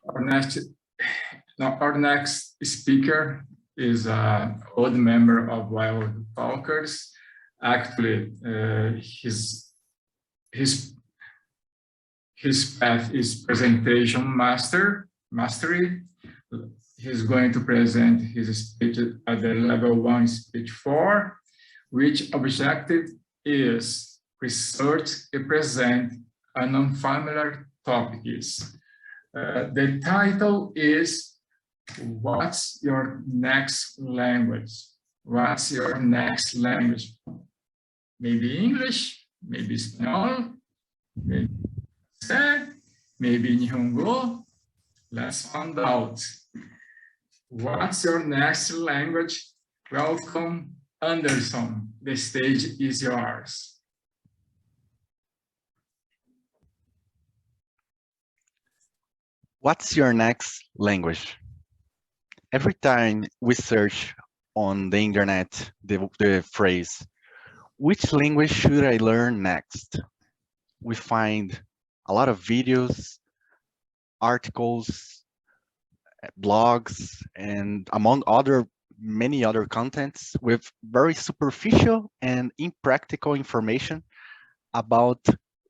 Our next, our next speaker is an old member of Wild Talkers. Actually, his path is presentation mastery. He's going to present his speech at the level 1 speech 4, which objective is research and present an unfamiliar topics. The title is, what's your next language? What's your next language? Maybe English, maybe Spanish, maybe Nihongo. Let's find out. What's your next language? Welcome, Anderson. The stage is yours. What's your next language? Every time we search on the internet the phrase, which language should I learn next? We find a lot of videos, articles, blogs, and among many other contents with very superficial and impractical information about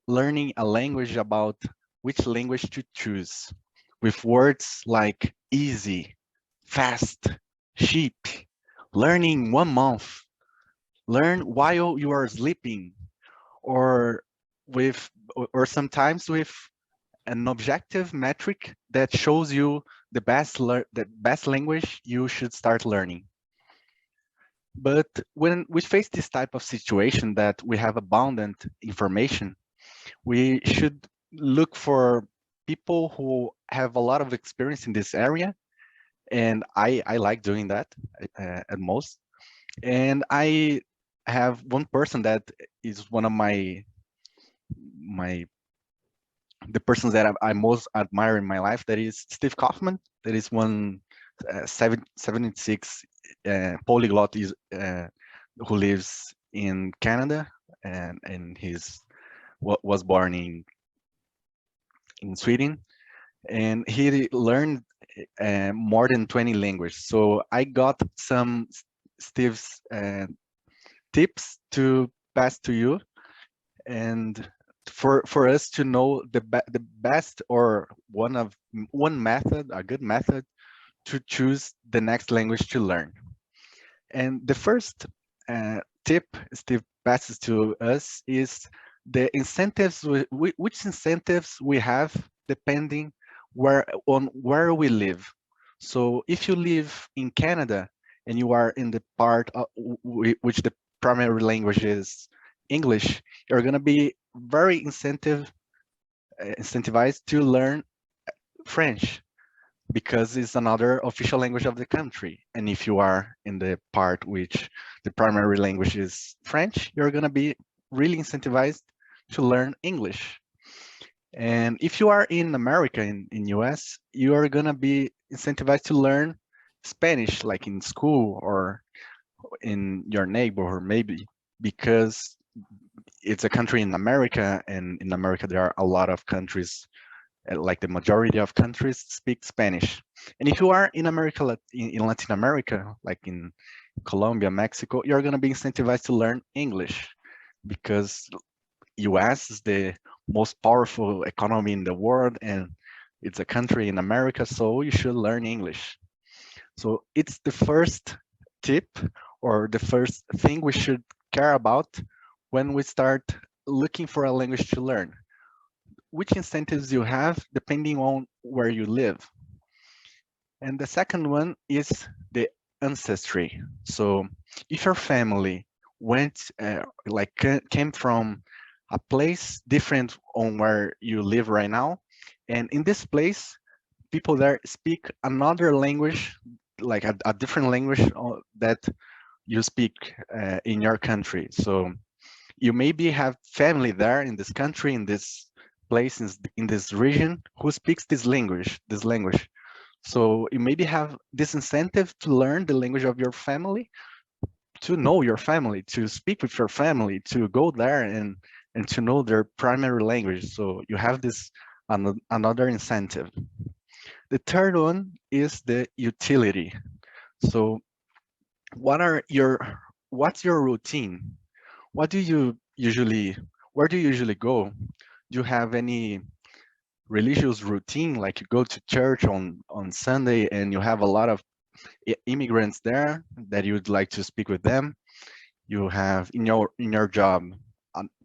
learning a language, about which language to choose, with words like easy, fast, cheap, learning 1 month, learn while you are sleeping, or sometimes with an objective metric that shows you the best language you should start learning. But when we face this type of situation that we have abundant information, we should look for people who have a lot of experience in this area, and I like doing that at most. And I have one person that is one of the persons that I most admire in my life. That is Steve Kaufman. That is one 76 polyglot who lives in Canada, and was born in Sweden, and he learned more than 20 languages. So I got some Steve's tips to pass to you, and for us to know the best, or a good method to choose the next language to learn. And the first tip Steve passes to us is the incentives, which incentives we have depending on where we live. So if you live in Canada and you are in the part of which the primary language is English, you're going to be very incentivized to learn French, because it's another official language of the country. And if you are in the part which the primary language is French, you're going to be really incentivized to learn English. And if you are in America, in US, you are going to be incentivized to learn Spanish, like in school or in your neighborhood, maybe, because it's a country in America, and in America there are a lot of countries, like the majority of countries speak Spanish. And if you are in America, in Latin America, like in Colombia, Mexico, you're going to be incentivized to learn English, because US is the most powerful economy in the world, and it's a country in America, so you should learn English. So it's the first tip, or the first thing we should care about when we start looking for a language to learn. Which incentives you have depending on where you live. And the second one is the ancestry. So if your family came from a place different on where you live right now, and in this place people there speak another language, like a different language that you speak in your country. So you maybe have family there in this country, in this place, in this region, who speaks this language. So you maybe have this incentive to learn the language of your family, to know your family, to speak with your family, to go there and to know their primary language. So you have this another incentive. The third one is the utility. So what's your routine? What do you usually, where do you usually go? Do you have any religious routine, like you go to church on Sunday and you have a lot of immigrants there that you'd like to speak with them? You have in your job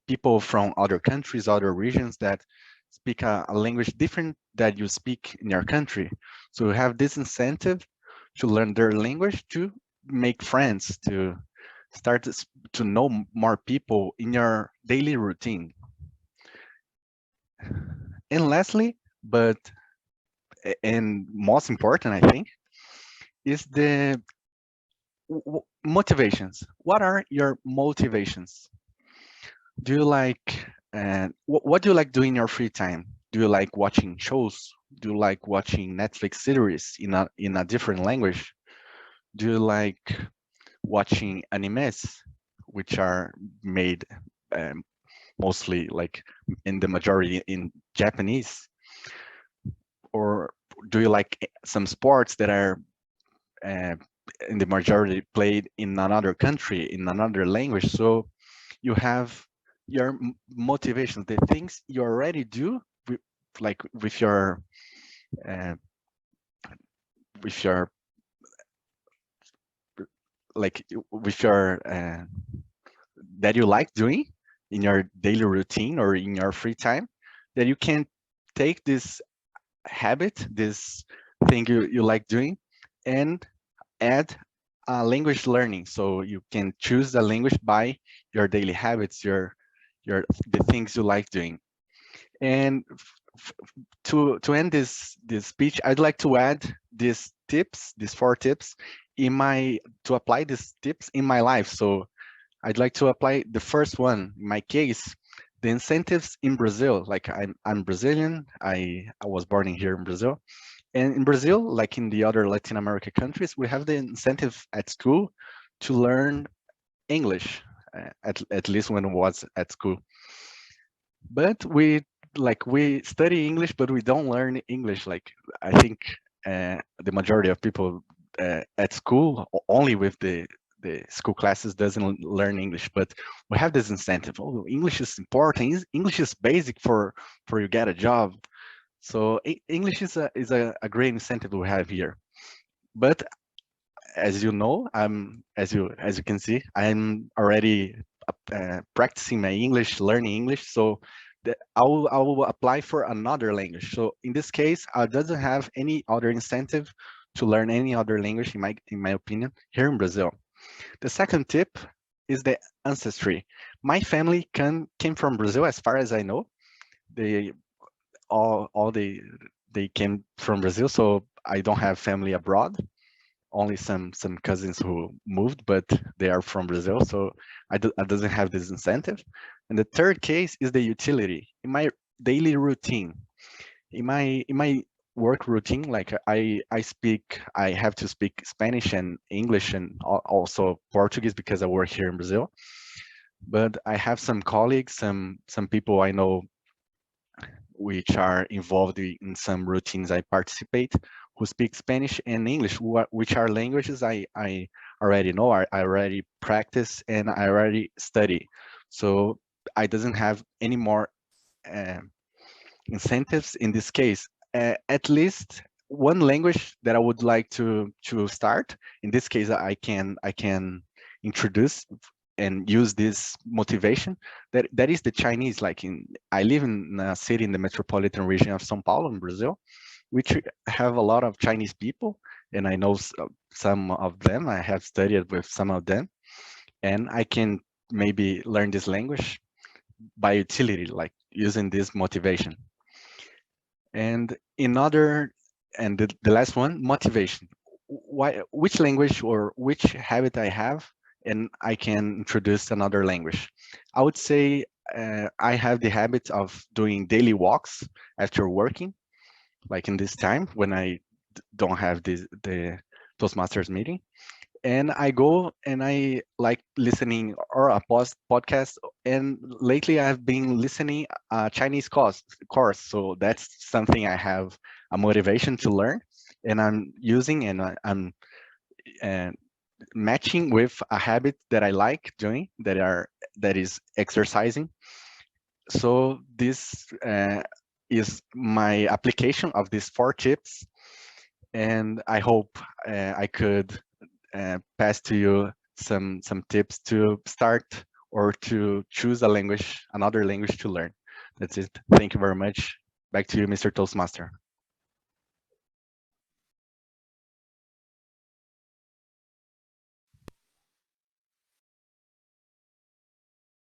people from other countries, other regions that speak a language different that you speak in your country. So you have this incentive to learn their language, to make friends, to start to know more people in your daily routine. And lastly, but and most important, I think, is the motivations. What are your motivations? Do you like, what do you like doing in your free time? Do you like watching shows? Do you like watching Netflix series in a different language? Do you like watching animes, which are made um, mostly like in the majority in Japanese? Or do you like some sports that are uh, in the majority played in another country, in another language? So you have your motivations, the things you already do, with, like uh, with your with your that you like doing in your daily routine or in your free time, that you can take this habit, this thing you like doing, and add language learning. So you can choose the language by your daily habits, your the things you like doing. And to end this speech, I'd like to add these 4 tips in my to apply these tips in my life. So I'd like to apply the first one. In my case, the incentives in Brazil. Like I'm Brazilian. I was born in here in Brazil. And in Brazil, like in the other Latin America countries, we have the incentive at school to learn English, at least when I was at school. But we study English, but we don't learn English. Like I think the majority of people at school only with the school classes doesn't learn English, but we have this incentive. Oh, English is important. English is basic for you get a job. So English is a great incentive we have here. But as you know, as you can see, I'm already practicing my English, learning English. So I will apply for another language. So in this case, I doesn't have any other incentive to learn any other language in my opinion here in Brazil. The second tip is the ancestry. My family came from Brazil, as far as I know. They all they came from Brazil, so I don't have family abroad. Only some cousins who moved, but they are from Brazil, so I doesn't have this incentive. And the third case is the utility in my daily routine, in my work routine. Like I have to speak Spanish and English and also Portuguese because I work here in Brazil. But I have some colleagues, some people I know which are involved in some routines I participate, who speak Spanish and English, which are languages I already know, I already practice, and I already study. So I doesn't have any more uh, incentives in this case. At least one language that I would like to start. In this case, I can introduce and use this motivation, that is the Chinese. Like I live in a city in the metropolitan region of São Paulo in Brazil, which have a lot of Chinese people, and I know some of them. I have studied with some of them, and I can maybe learn this language by utility, like using this motivation. And another, and the last one, motivation. Which language or which habit I have, and I can introduce another language. I would say I have the habit of doing daily walks after working, like in this time when I don't have the Toastmasters meeting. And I go and I like listening or a podcast And lately I've been listening Chinese course, so that's something I have a motivation to learn, and I'm using, and I'm uh, matching with a habit that I like doing, that is exercising. So this is my application of these 4 tips, and I hope I could pass to you some tips to start or to choose a language, another language to learn. That's it. Thank you very much. Back to you, Mr. Toastmaster.